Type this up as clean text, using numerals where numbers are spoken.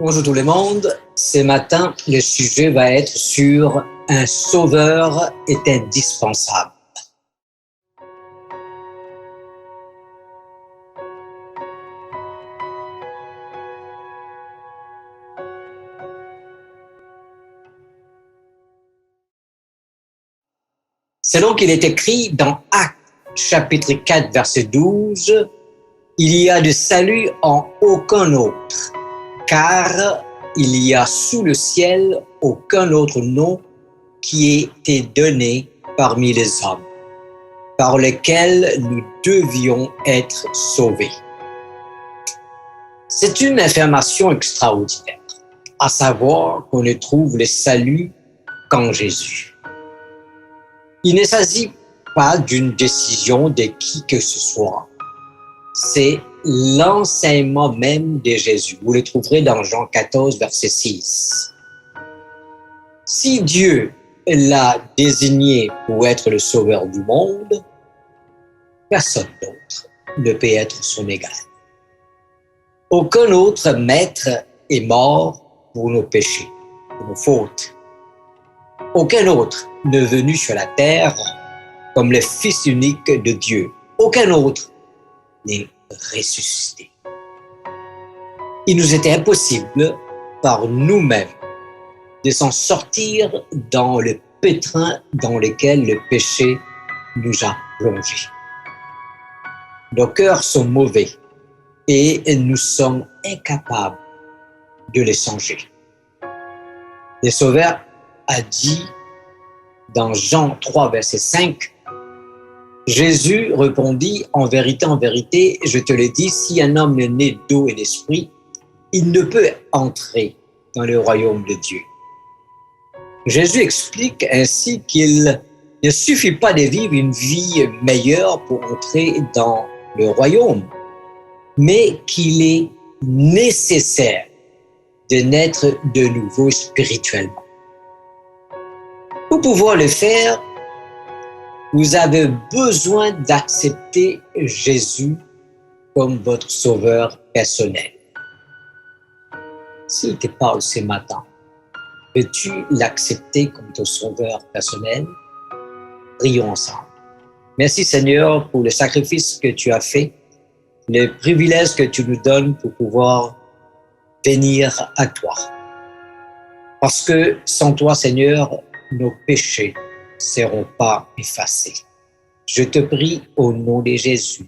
Bonjour tout le monde. Ce matin, le sujet va être sur un sauveur est indispensable. Selon qu'il est écrit dans Actes chapitre 4 verset 12, il y a de salut en aucun autre, car il y a sous le ciel aucun autre nom qui ait été donné parmi les hommes, par lequel nous devions être sauvés. C'est une affirmation extraordinaire, à savoir qu'on ne trouve le salut qu'en Jésus. Il ne s'agit pas d'une décision de qui que ce soit. C'est l'enseignement même de Jésus. Vous le trouverez dans Jean 14, verset 6. Si Dieu l'a désigné pour être le sauveur du monde, personne d'autre ne peut être son égal. Aucun autre maître est mort pour nos péchés, pour nos fautes. Aucun autre n'est venu sur la terre comme le Fils unique de Dieu. Aucun autre n'est ressuscité. Il nous était impossible par nous-mêmes de s'en sortir dans le pétrin dans lequel le péché nous a plongés. Nos cœurs sont mauvais et nous sommes incapables de les changer. Le Sauveur a dit dans Jean 3, verset 5, Jésus répondit, en vérité, je te le dis, si un homme est né d'eau et d'esprit, il ne peut entrer dans le royaume de Dieu. Jésus explique ainsi qu'il ne suffit pas de vivre une vie meilleure pour entrer dans le royaume, mais qu'il est nécessaire de naître de nouveau spirituellement. Pour pouvoir le faire, vous avez besoin d'accepter Jésus comme votre sauveur personnel. S'il te parle ce matin, veux-tu l'accepter comme ton sauveur personnel? Prions ensemble. Merci Seigneur pour le sacrifice que tu as fait, le privilège que tu nous donnes pour pouvoir venir à toi. Parce que sans toi Seigneur, nos péchés ne seront pas effacés. Je te prie au nom de Jésus.